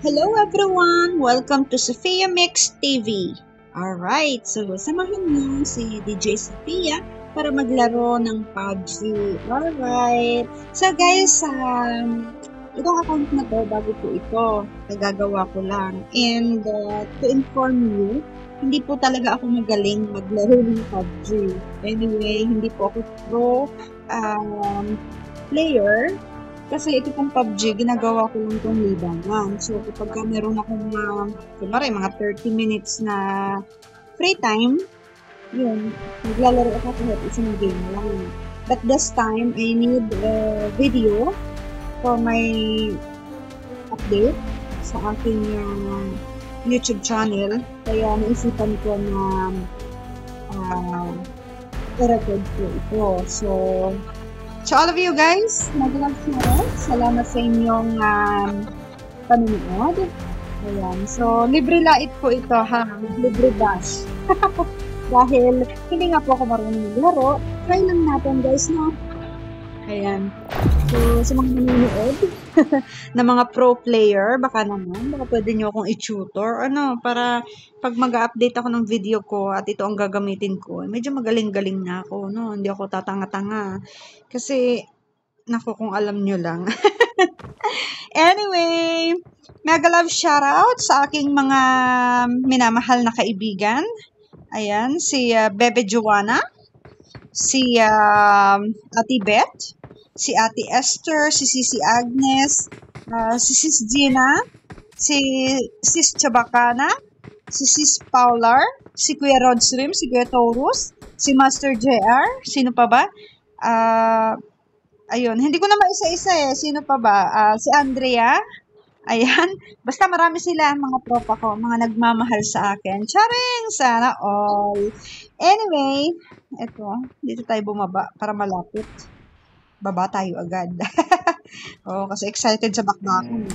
Hello everyone! Welcome to Sophia Mix TV. Alright, so samahan niyo si DJ Sophia para maglaro ng PUBG. Alright. So guys, itong account na to, bago po ito, nagagawa ko lang. And to inform you, hindi po talaga ako magaling maglaro ng PUBG. Anyway, hindi po ako pro player. Kasi ito pong PUBG, ginagawa ko lang itong libangan. So, kapag meron akong mga 30 minutes na free time, yun, maglalaro ako kahit isang game lang. But this time, I need a video for my update sa aking YouTube channel. Kaya naisipan ko na i-record ko ito. So, to all of you guys, mag-love shoutout. Salamat sa inyong panonood. Ayan. So, libre lait po ito ha. Libre dash. Dahil hindi nga po ako marunong maglaro. Try lang natin guys, no? Ayan. So, sa mga nanonood na mga pro player, baka pwede nyo akong i-tutor. Para pag mag-update ako ng video ko at ito ang gagamitin ko, medyo magaling-galing na ako, no? Hindi ako tatanga-tanga. Kasi, naku, kung alam nyo lang. Anyway, mega love shoutout sa aking mga minamahal na kaibigan. Ayan, si Bebe Joanna, si Ate Beth, si Ate Esther, si Sisi Agnes, si Sis Gina, si Sis Chabacana, si Sis Paular, si Kuya Rodstream, si Kuya Taurus, si Master JR, sino pa ba? Ayun, hindi ko na maisa-isa eh. Sino pa ba? Si Andrea. Ayan. Basta marami sila, mga tropa ko, mga nagmamahal sa akin. Charing! Sana all. Anyway, eto, dito tayo bumaba para malapit. Baba tayo agad. Oh, kasi excited sa bakbakan.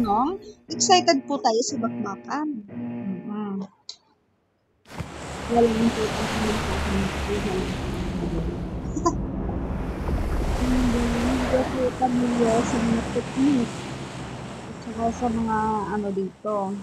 No? Excited po tayo sa bakbakan. Wala nang po hindi ko pamilya sa mga technique at saka sa mga dito.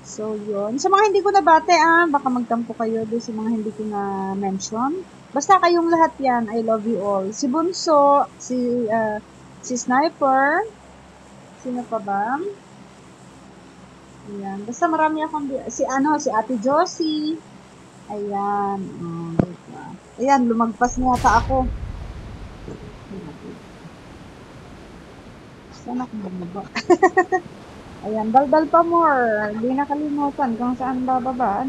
So, yun. Sa mga hindi ko nabate, baka magtampo kayo doon sa mga hindi ko na-mention. Basta kayong lahat yan, I love you all. Si Bunso, si Sniper, sino pa ba? Ayan. Basta marami akong, si Ate Josie. Ayan. Ayan, lumagpas na yata ako. Sana kung bumaba. Ayan, daldal pa more. Hindi nakalimutan kung saan bababa.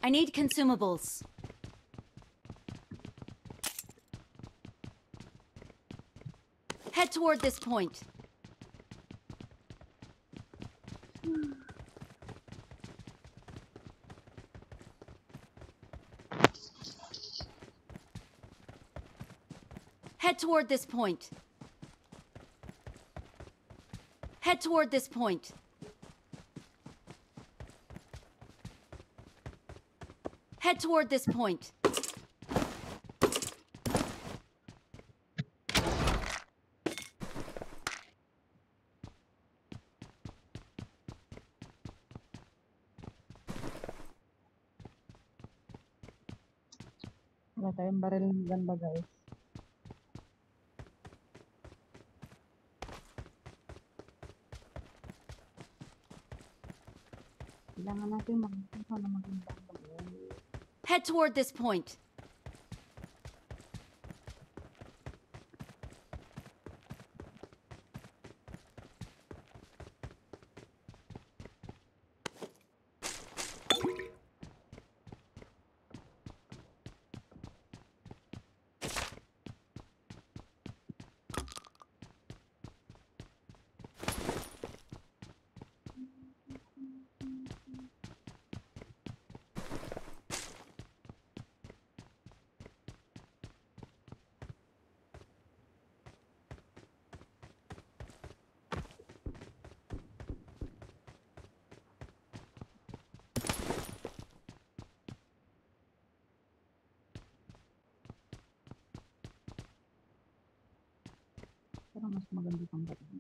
I need consumables. Head toward this point. Head toward this point. Head toward this point. Head toward this point. Wala tayong baril ng ganda, guys. Kailangan natin magpunta na magandang loob. Head toward this point. Pero mas maganda pang gabi.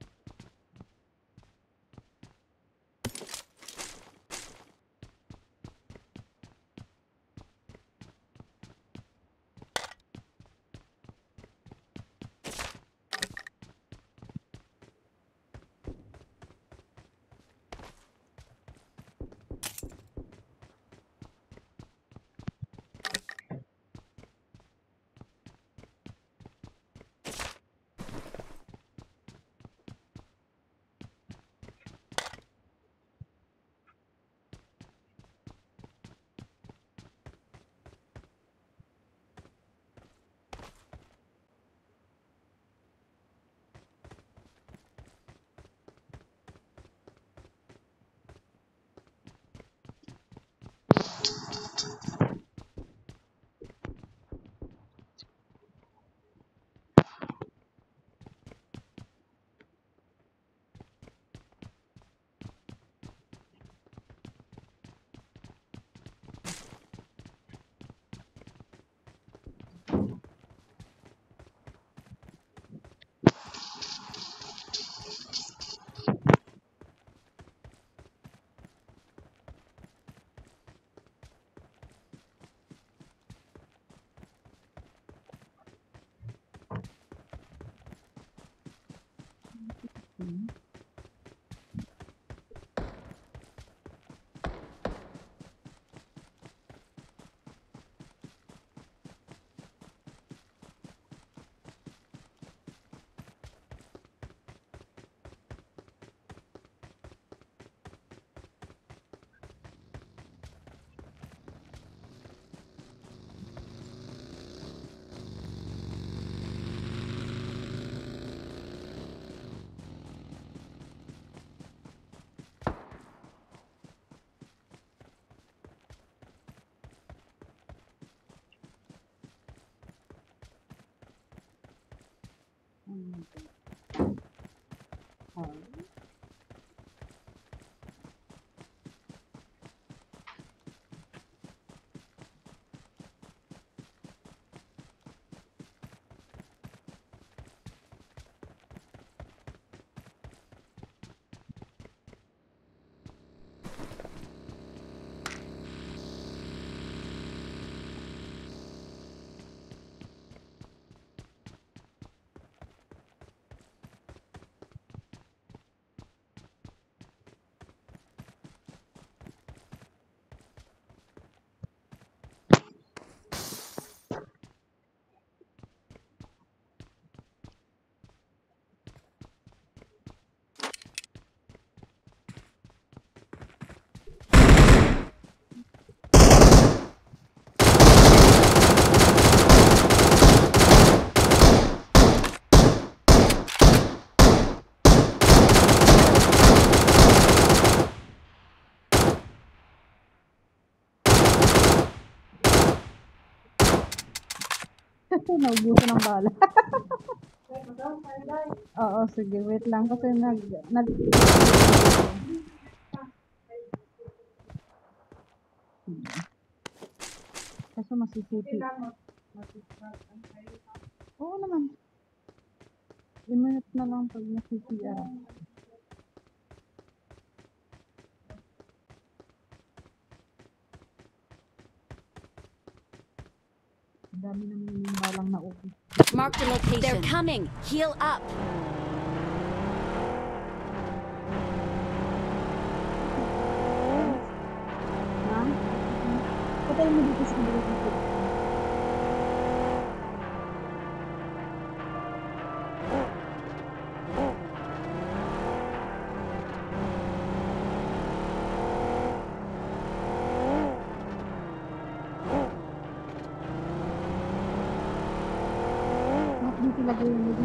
Naubusan ng bala. Oo, sige, wait lang. Kasi Kaso masisiti. Oo naman. I-minute na lang pag nasi-CR. Dami naman yung balang naubos. Mark the location. They're coming. Heal up. Patay mo dito sa mga. Dito lagay yung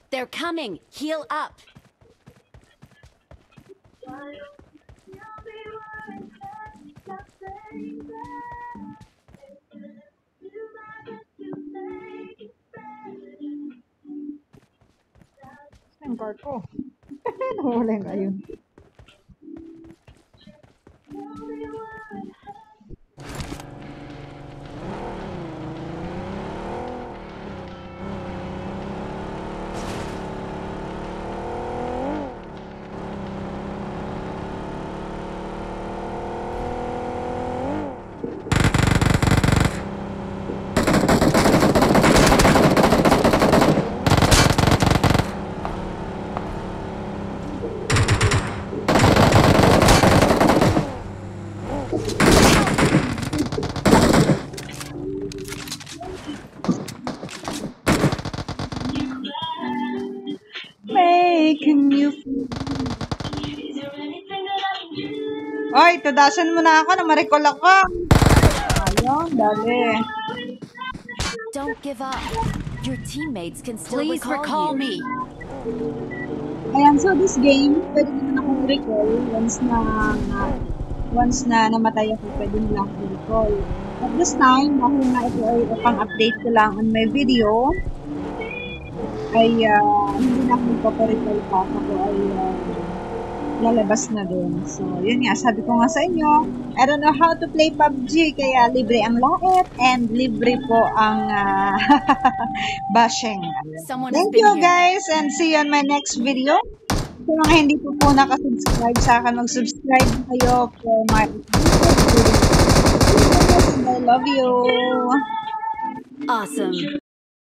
They're coming. Heal up. ang card ko. Nawala yung ayun. Making you feel. Oy, tudasan mo na ako na ma-recall ako. Ayun, dali. Don't give up. Your teammates can still recall you. Ayan, so this game, pwede naman akong recall once na namatay ako, pwede nila akong recall. At this time, dahil nga ito ay pang-update ko lang on my video, ay hindi na ako magpaparecall pa ako ay lalabas na din. So, yun nga, sabi ko nga sa inyo, I don't know how to play PUBG, kaya libre ang lait and libre po ang bashing. Thank you guys and see you on my next video. Sa mga hindi po nakasubscribe sa akin, mag-subscribe kayo for my videos. I love you. Awesome.